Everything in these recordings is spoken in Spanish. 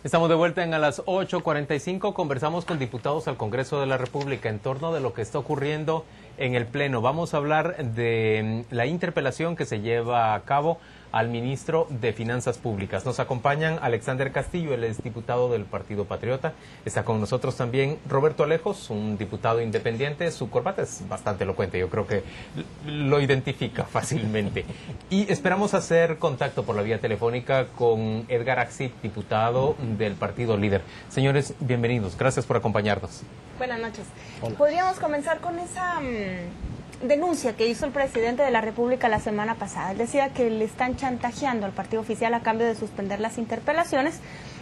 Estamos de vuelta a las 8:45. Conversamos con diputados al Congreso de la República en torno de lo que está ocurriendo en el Pleno. Vamos a hablar de la interpelación que se lleva a cabo al ministro de Finanzas Públicas. Nos acompañan Alexander Castillo, él es diputado del Partido Patriota. Está con nosotros también Roberto Alejos, un diputado independiente. Su corbata es bastante elocuente, yo creo que lo identifica fácilmente. Y esperamos hacer contacto por la vía telefónica con Edgar Axip, diputado del Partido Líder. Señores, bienvenidos. Gracias por acompañarnos. Buenas noches. Hola. Podríamos comenzar con esa denuncia que hizo el presidente de la República la semana pasada. Él decía que le están chantajeando al partido oficial a cambio de suspender las interpelaciones,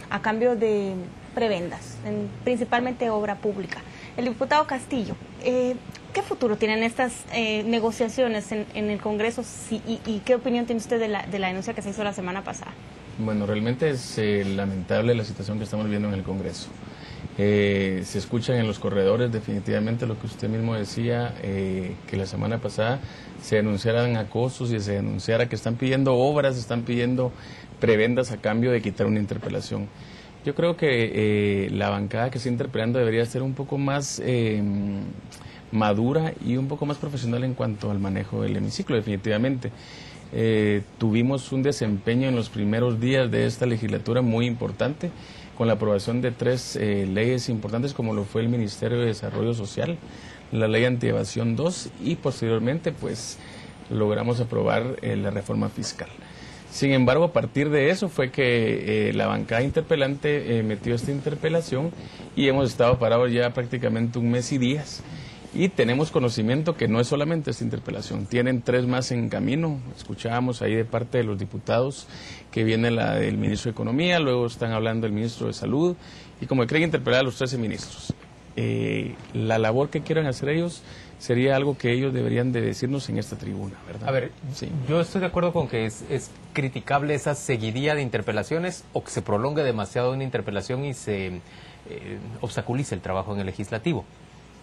a cambio de prebendas, principalmente obra pública. El diputado Castillo, ¿qué futuro tienen estas negociaciones en el Congreso y qué opinión tiene usted de la denuncia que se hizo la semana pasada? Bueno, realmente es lamentable la situación que estamos viviendo en el Congreso. Se escuchan en los corredores definitivamente lo que usted mismo decía, que la semana pasada se denunciaran acosos y se denunciara que están pidiendo obras, están pidiendo prebendas a cambio de quitar una interpelación. Yo creo que la bancada que está interpelando debería ser un poco más madura y un poco más profesional en cuanto al manejo del hemiciclo, definitivamente. Tuvimos un desempeño en los primeros días de esta legislatura muy importante, con la aprobación de 3 leyes importantes, como lo fue el Ministerio de Desarrollo Social, la Ley Antievasión 2 y posteriormente pues logramos aprobar la reforma fiscal. Sin embargo, a partir de eso fue que la bancada interpelante metió esta interpelación y hemos estado parados ya prácticamente un mes y días. Y tenemos conocimiento que no es solamente esta interpelación, tienen 3 más en camino. Escuchábamos ahí de parte de los diputados que viene la del ministro de Economía, luego están hablando del ministro de Salud, y como creen interpelar a los 13 ministros. La labor que quieran hacer ellos sería algo que ellos deberían de decirnos en esta tribuna, ¿verdad? A ver, sí. Yo estoy de acuerdo con que es criticable esa seguidilla de interpelaciones o que se prolongue demasiado una interpelación y se obstaculice el trabajo en el legislativo.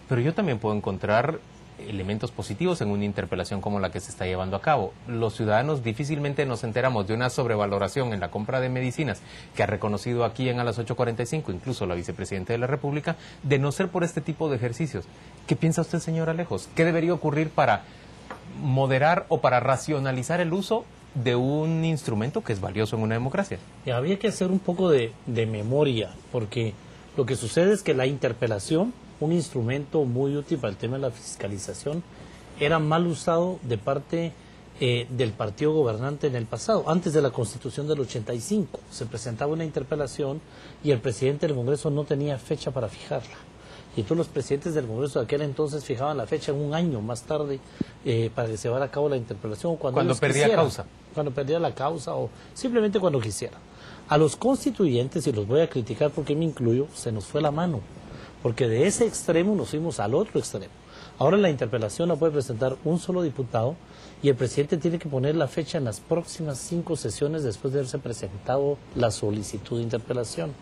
Pero yo también puedo encontrar elementos positivos en una interpelación como la que se está llevando a cabo. Los ciudadanos difícilmente nos enteramos de una sobrevaloración en la compra de medicinas que ha reconocido aquí en A las 8:45, incluso la vicepresidenta de la República, de no ser por este tipo de ejercicios. ¿Qué piensa usted, señor Alejos? ¿Qué debería ocurrir para moderar o para racionalizar el uso de un instrumento que es valioso en una democracia? Y habría que hacer un poco de memoria, porque lo que sucede es que la interpelación, un instrumento muy útil para el tema de la fiscalización, era mal usado de parte del partido gobernante en el pasado. Antes de la Constitución del 85 se presentaba una interpelación y el presidente del Congreso no tenía fecha para fijarla. Y todos los presidentes del Congreso de aquel entonces fijaban la fecha en un año más tarde para que se llevara a cabo la interpelación. Cuando perdía causa. Cuando perdía la causa o simplemente cuando quisiera. A los constituyentes, y los voy a criticar porque me incluyo, se nos fue la mano. Porque de ese extremo nos fuimos al otro extremo. Ahora la interpelación la puede presentar un solo diputado y el presidente tiene que poner la fecha en las próximas 5 sesiones después de haberse presentado la solicitud de interpelación.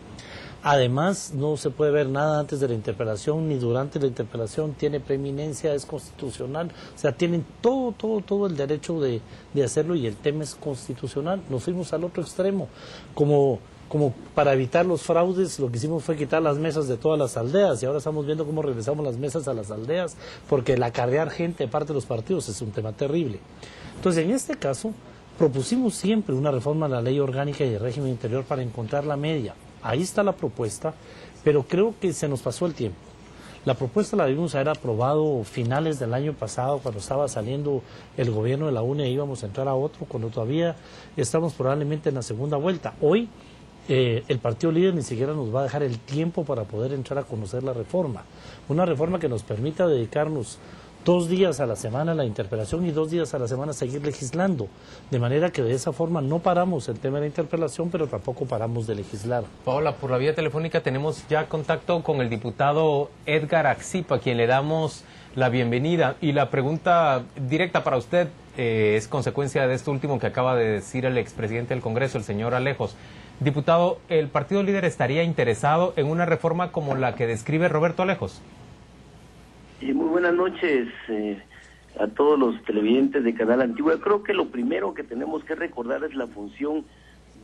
Además, no se puede ver nada antes de la interpelación ni durante la interpelación, tiene preeminencia, es constitucional, o sea, tienen todo el derecho de hacerlo y el tema es constitucional. Nos fuimos al otro extremo, como para evitar los fraudes, lo que hicimos fue quitar las mesas de todas las aldeas y ahora estamos viendo cómo regresamos las mesas a las aldeas, porque el acarrear gente de parte de los partidos es un tema terrible. Entonces, en este caso, propusimos siempre una reforma a la ley orgánica y de régimen interior para encontrar la media. Ahí está la propuesta, pero creo que se nos pasó el tiempo. La propuesta la debimos haber aprobado finales del año pasado, cuando estaba saliendo el gobierno de la UNE, íbamos a entrar a otro, cuando todavía estamos probablemente en la segunda vuelta. Hoy el Partido Líder ni siquiera nos va a dejar el tiempo para poder entrar a conocer la reforma. Una reforma que nos permita dedicarnos 2 días a la semana a la interpelación y 2 días a la semana a seguir legislando. De manera que de esa forma no paramos el tema de la interpelación, pero tampoco paramos de legislar. Paola, por la vía telefónica tenemos ya contacto con el diputado Edgar Axip, a quien le damos la bienvenida. Y la pregunta directa para usted es consecuencia de esto último que acaba de decir el expresidente del Congreso, el señor Alejos. Diputado, ¿el Partido Líder estaría interesado en una reforma como la que describe Roberto Alejos? Muy buenas noches a todos los televidentes de Canal Antigua. Creo que lo primero que tenemos que recordar es la función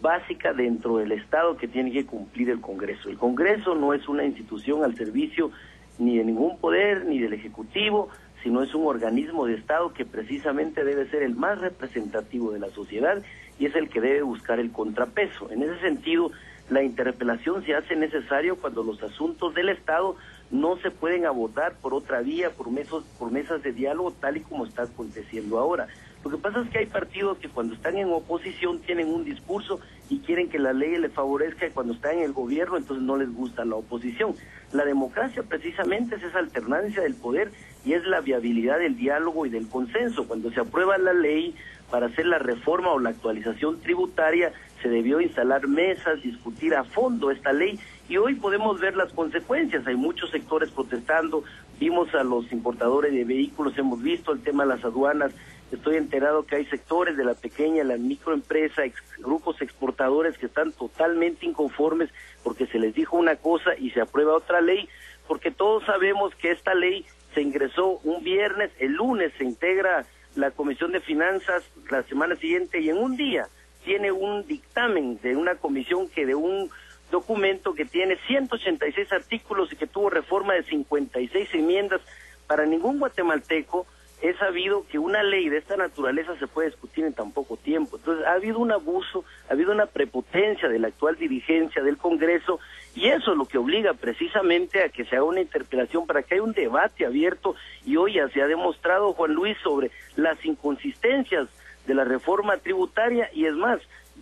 básica dentro del Estado que tiene que cumplir el Congreso. El Congreso no es una institución al servicio ni de ningún poder, ni del Ejecutivo, sino es un organismo de Estado que precisamente debe ser el más representativo de la sociedad y es el que debe buscar el contrapeso. En ese sentido, la interpelación se hace necesario cuando los asuntos del Estado no se pueden abordar por otra vía, por mesas de diálogo, tal y como está aconteciendo ahora. Lo que pasa es que hay partidos que cuando están en oposición tienen un discurso y quieren que la ley les favorezca, y cuando están en el gobierno entonces no les gusta la oposición. La democracia precisamente es esa alternancia del poder y es la viabilidad del diálogo y del consenso. Cuando se aprueba la ley para hacer la reforma o la actualización tributaria, se debió instalar mesas, discutir a fondo esta ley, y hoy podemos ver las consecuencias. Hay muchos sectores protestando, vimos a los importadores de vehículos, hemos visto el tema de las aduanas. Estoy enterado que hay sectores de la pequeña, la microempresa, grupos exportadores que están totalmente inconformes porque se les dijo una cosa y se aprueba otra ley, porque todos sabemos que esta ley se ingresó un viernes, el lunes se integra la Comisión de Finanzas la semana siguiente y en un día tiene un dictamen de una comisión que de un documento que tiene 186 artículos y que tuvo reforma de 56 enmiendas. Para ningún guatemalteco es sabido que una ley de esta naturaleza se puede discutir en tan poco tiempo. Entonces ha habido un abuso, ha habido una prepotencia de la actual dirigencia del Congreso, y eso es lo que obliga precisamente a que se haga una interpelación para que haya un debate abierto. Y hoy ya se ha demostrado, Juan Luis, sobre las inconsistencias de la reforma tributaria, y es más,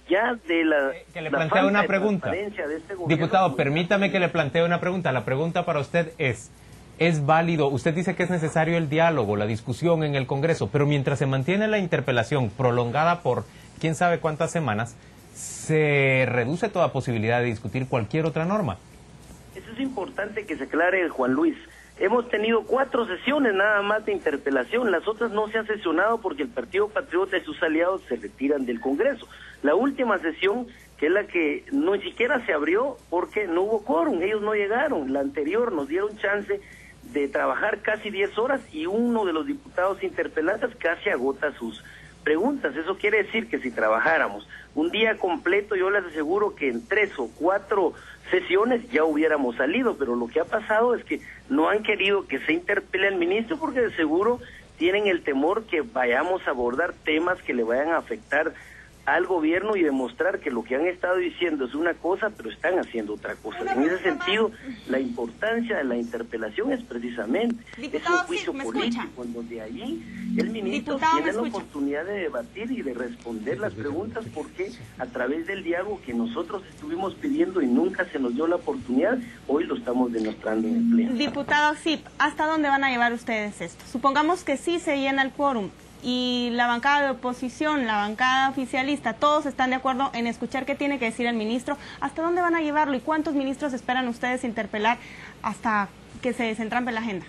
ya de la que le planteo una pregunta. De este gobierno, diputado, permítame que le plantee una pregunta. La pregunta para usted ¿es válido? Usted dice que es necesario el diálogo, la discusión en el Congreso, pero mientras se mantiene la interpelación prolongada por quién sabe cuántas semanas, se reduce toda posibilidad de discutir cualquier otra norma. Eso es importante que se aclare, Juan Luis. Hemos tenido 4 sesiones nada más de interpelación, las otras no se han sesionado porque el Partido Patriota y sus aliados se retiran del Congreso. La última sesión, que es la que ni siquiera se abrió porque no hubo quórum, ellos no llegaron. La anterior nos dieron chance de trabajar casi 10 horas y uno de los diputados interpelantes casi agota sus preguntas. Eso quiere decir que si trabajáramos un día completo, yo les aseguro que en 3 o 4 sesiones ya hubiéramos salido, pero lo que ha pasado es que no han querido que se interpele al ministro porque de seguro tienen el temor que vayamos a abordar temas que le vayan a afectar al gobierno y demostrar que lo que han estado diciendo es una cosa, pero están haciendo otra cosa. En ese sentido, la importancia de la interpelación es precisamente es un juicio político, en donde allí el ministro tiene la oportunidad de debatir y de responder las preguntas, porque a través del diálogo que nosotros estuvimos pidiendo y nunca se nos dio la oportunidad, hoy lo estamos demostrando en el pleno. Diputado Zip, ¿hasta dónde van a llevar ustedes esto? Supongamos que sí se llena el quórum y la bancada de oposición, la bancada oficialista, todos están de acuerdo en escuchar qué tiene que decir el ministro. ¿Hasta dónde van a llevarlo y cuántos ministros esperan ustedes interpelar hasta que se desentrampe la agenda?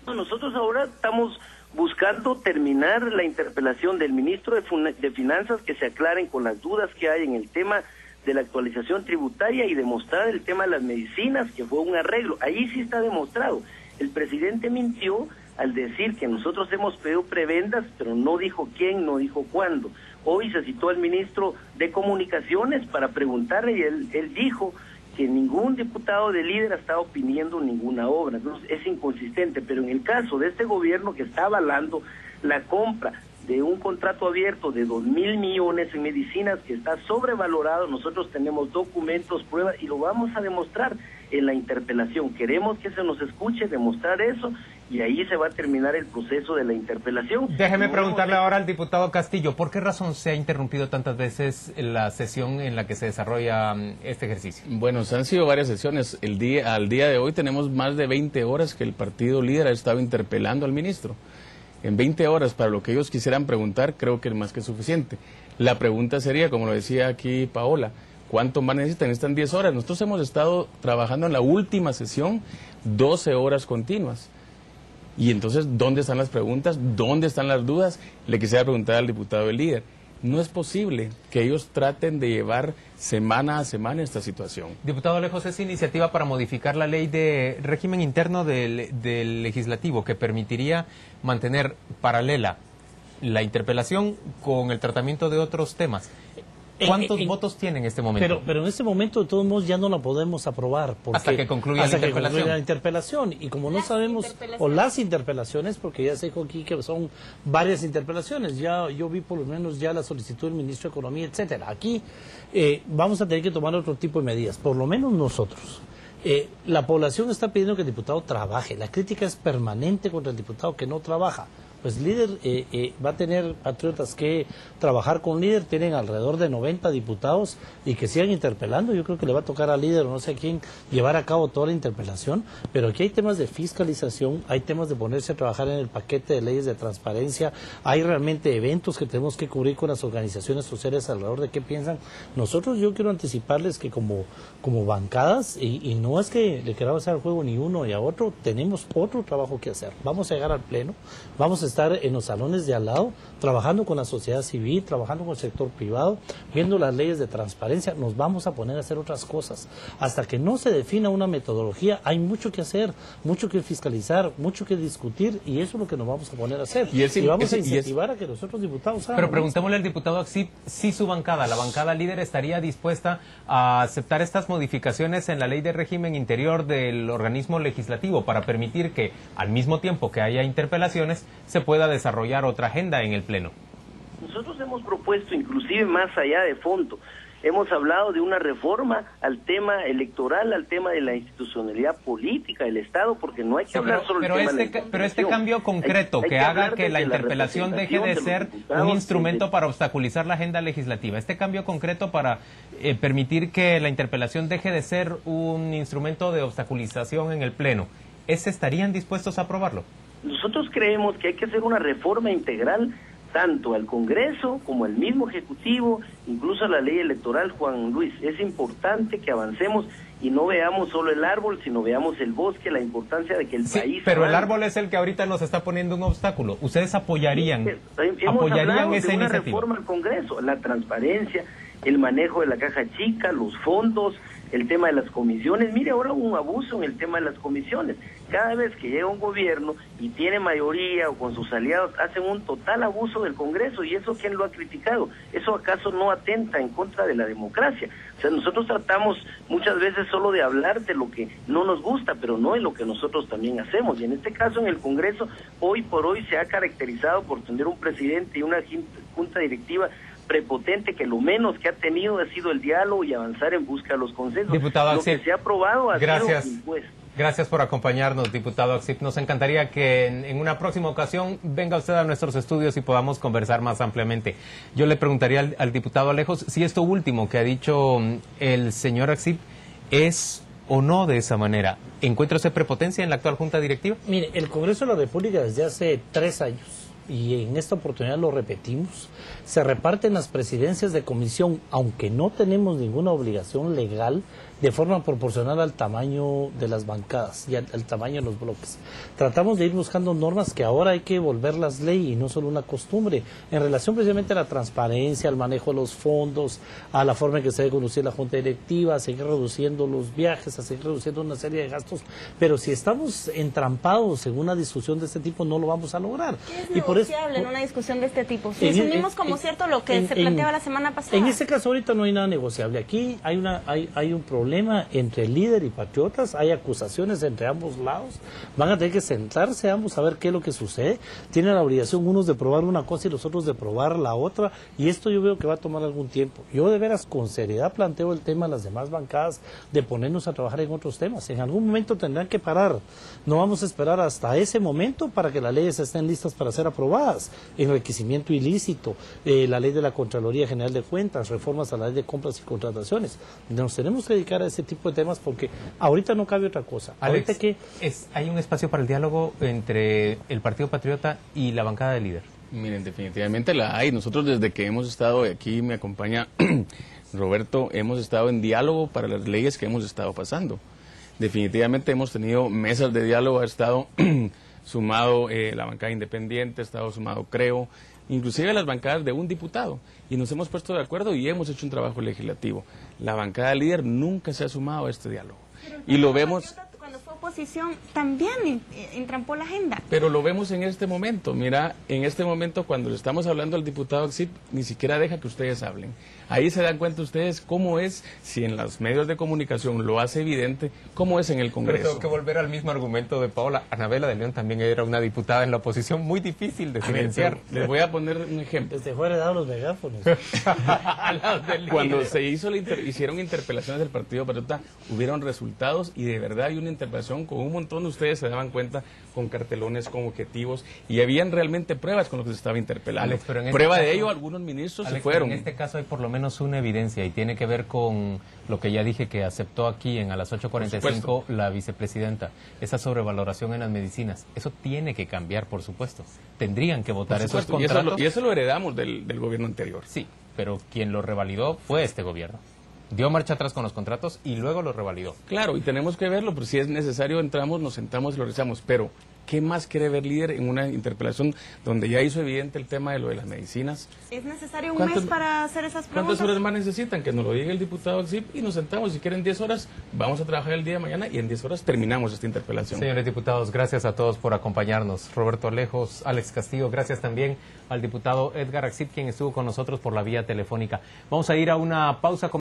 Nosotros ahora estamos buscando terminar la interpelación del ministro de Finanzas, que se aclaren con las dudas que hay en el tema de la actualización tributaria y demostrar el tema de las medicinas, que fue un arreglo. Ahí sí está demostrado. El presidente mintió al decir que nosotros hemos pedido prebendas, pero no dijo quién, no dijo cuándo. Hoy se citó al ministro de Comunicaciones para preguntarle y él dijo que ningún diputado de líder ha estado pidiendo ninguna obra. Entonces es inconsistente, pero en el caso de este gobierno que está avalando la compra de un contrato abierto de 2.000 millones en medicinas que está sobrevalorado, nosotros tenemos documentos, pruebas y lo vamos a demostrar en la interpelación. Queremos que se nos escuche, demostrar eso, y ahí se va a terminar el proceso de la interpelación. Déjeme preguntarle ahora al diputado Castillo, ¿por qué razón se ha interrumpido tantas veces la sesión en la que se desarrolla este ejercicio? Bueno, se han sido varias sesiones. Al día de hoy tenemos más de 20 horas que el partido líder ha estado interpelando al ministro. En 20 horas, para lo que ellos quisieran preguntar, creo que es más que suficiente. La pregunta sería, como lo decía aquí Paola, ¿cuánto más necesitan? Necesitan 10 horas. Nosotros hemos estado trabajando en la última sesión 12 horas continuas. Y entonces, ¿dónde están las preguntas? ¿Dónde están las dudas? Le quisiera preguntar al diputado del líder. No es posible que ellos traten de llevar semana a semana esta situación. Diputado Lejos, esa iniciativa para modificar la ley de régimen interno del legislativo que permitiría mantener paralela la interpelación con el tratamiento de otros temas. ¿Cuántos votos tiene en este momento? Pero en este momento, de todos modos, ya no la podemos aprobar. Hasta que concluya la interpelación. Y como no sabemos, o las interpelaciones, porque ya se dijo aquí que son varias interpelaciones. Ya yo vi por lo menos ya la solicitud del ministro de Economía, etcétera. Aquí vamos a tener que tomar otro tipo de medidas, por lo menos nosotros. La población está pidiendo que el diputado trabaje. La crítica es permanente contra el diputado que no trabaja. Pues líder va a tener patriotas que trabajar con líder, tienen alrededor de 90 diputados y que sigan interpelando. Yo creo que le va a tocar al líder o no sé a quién llevar a cabo toda la interpelación, pero aquí hay temas de fiscalización, hay temas de ponerse a trabajar en el paquete de leyes de transparencia, hay realmente eventos que tenemos que cubrir con las organizaciones sociales alrededor de qué piensan. Nosotros, yo quiero anticiparles que como bancadas, y no es que le queramos hacer el juego ni uno ni a otro, tenemos otro trabajo que hacer. Vamos a llegar al pleno, vamos a estar en los salones de al lado, trabajando con la sociedad civil, trabajando con el sector privado, viendo las leyes de transparencia, nos vamos a poner a hacer otras cosas. Hasta que no se defina una metodología, hay mucho que hacer, mucho que fiscalizar, mucho que discutir, y eso es lo que nos vamos a poner a hacer. Y vamos a incentivar a que los otros diputados hagan. Pero preguntémosle al diputado Axip si su bancada, la bancada líder, estaría dispuesta a aceptar estas modificaciones en la ley de régimen interior del organismo legislativo para permitir que, al mismo tiempo que haya interpelaciones, se pueda desarrollar otra agenda en el Pleno. Nosotros hemos propuesto, inclusive más allá de fondo, hemos hablado de una reforma al tema electoral, al tema de la institucionalidad política del Estado, porque no hay que hablar solo del tema de la pero este cambio concreto que haga que la interpelación deje de ser un instrumento para obstaculizar la agenda legislativa, este cambio concreto para permitir que la interpelación deje de ser un instrumento de obstaculización en el Pleno, ¿estarían dispuestos a aprobarlo? Nosotros creemos que hay que hacer una reforma integral tanto al Congreso como al mismo Ejecutivo, incluso a la ley electoral, Juan Luis. Es importante que avancemos y no veamos solo el árbol, sino veamos el bosque, la importancia de que el país... Pero el árbol es el que ahorita nos está poniendo un obstáculo. ¿Ustedes apoyarían esa una reforma al Congreso? La transparencia, el manejo de la caja chica, los fondos, el tema de las comisiones. Mire, ahora hubo un abuso en el tema de las comisiones. Cada vez que llega un gobierno y tiene mayoría o con sus aliados, hacen un total abuso del Congreso. ¿Y eso quién lo ha criticado? ¿Eso acaso no atenta en contra de la democracia? O sea, nosotros tratamos muchas veces solo de hablar de lo que no nos gusta, pero no de lo que nosotros también hacemos. Y en este caso, en el Congreso, hoy por hoy se ha caracterizado por tener un presidente y una junta directiva prepotente, que lo menos que ha tenido ha sido el diálogo y avanzar en busca de los consensos. Diputado lo Axip, que se ha aprobado ha sido impuesto. Gracias por acompañarnos, diputado Axip. Nos encantaría que en una próxima ocasión venga usted a nuestros estudios y podamos conversar más ampliamente. Yo le preguntaría al diputado Alejos si esto último que ha dicho el señor Axip es o no de esa manera. ¿Encuentra usted prepotencia en la actual Junta Directiva? Mire, el Congreso de la República desde hace 3 años, y en esta oportunidad lo repetimos, se reparten las presidencias de comisión, aunque no tenemos ninguna obligación legal, de forma proporcional al tamaño de las bancadas y al tamaño de los bloques. Tratamos de ir buscando normas que ahora hay que volverlas ley y no solo una costumbre, en relación precisamente a la transparencia, al manejo de los fondos, a la forma en que se debe conducir la Junta Directiva, a seguir reduciendo los viajes, a seguir reduciendo una serie de gastos, pero si estamos entrampados en una discusión de este tipo no lo vamos a lograr. ¿Qué es negociable en una discusión de este tipo? Si asumimos como cierto lo que se planteaba la semana pasada. En este caso ahorita no hay nada negociable. Aquí hay un problema entre el líder y patriotas, hay acusaciones entre ambos lados, van a tener que sentarse ambos a ver qué es lo que sucede, tienen la obligación unos de probar una cosa y los otros de probar la otra, y esto yo veo que va a tomar algún tiempo. Yo de veras con seriedad planteo el tema a las demás bancadas de ponernos a trabajar en otros temas. En algún momento tendrán que parar, no vamos a esperar hasta ese momento para que las leyes estén listas para ser aprobadas. Enriquecimiento ilícito, la ley de la Contraloría General de Cuentas, reformas a la ley de compras y contrataciones. Nos tenemos que dedicar a ese tipo de temas porque ahorita no cabe otra cosa. Alex, ahorita ¿hay un espacio para el diálogo entre el Partido Patriota y la bancada de líder? Miren, definitivamente la hay. Nosotros desde que hemos estado, aquí me acompaña Roberto, hemos estado en diálogo para las leyes que hemos estado pasando. Definitivamente hemos tenido mesas de diálogo, ha estado sumado la bancada independiente, ha estado sumado Creo, inclusive las bancadas de un diputado, y nos hemos puesto de acuerdo y hemos hecho un trabajo legislativo. La bancada líder nunca se ha sumado a este diálogo. Y lo vemos... Cuando fue oposición también entrampó la agenda. Pero lo vemos en este momento. Mira, en este momento cuando le estamos hablando al diputado Axip, ni siquiera deja que ustedes hablen. Ahí se dan cuenta ustedes cómo es, si en los medios de comunicación lo hace evidente, cómo es en el Congreso. Pero tengo que volver al mismo argumento de Paola. Anabela de León también era una diputada en la oposición muy difícil de silenciar. Les voy a poner un ejemplo. Desde fuera dado los megáfonos. Cuando se hicieron interpelaciones del Partido Patriota, hubieron resultados y de verdad hay una interpelación con un montón de ustedes se daban cuenta, con cartelones, con objetivos, y habían realmente pruebas con lo que se estaba interpelando. Alex, pero en Prueba este de caso, ello, algunos ministros Alex, se fueron. En este caso hay por lo menos una evidencia y tiene que ver con lo que ya dije que aceptó aquí a las 8:45 la vicepresidenta, esa sobrevaloración en las medicinas. Eso tiene que cambiar, por supuesto. Tendrían que votar esos contratos. Y eso lo heredamos del gobierno anterior. Sí, pero quien lo revalidó fue este gobierno. Dio marcha atrás con los contratos y luego lo revalidó. Claro, y tenemos que verlo, pero si es necesario entramos, nos sentamos y lo revisamos. Pero, ¿qué más quiere ver líder en una interpelación donde ya hizo evidente el tema de lo de las medicinas? ¿Es necesario un mes para hacer esas preguntas? ¿Cuántas horas más necesitan? Que nos lo diga el diputado Axip y nos sentamos. Si quieren 10 horas, vamos a trabajar el día de mañana y en 10 horas terminamos esta interpelación. Señores diputados, gracias a todos por acompañarnos. Roberto Alejos, Alex Castillo, gracias también al diputado Edgar Axip, quien estuvo con nosotros por la vía telefónica. Vamos a ir a una pausa.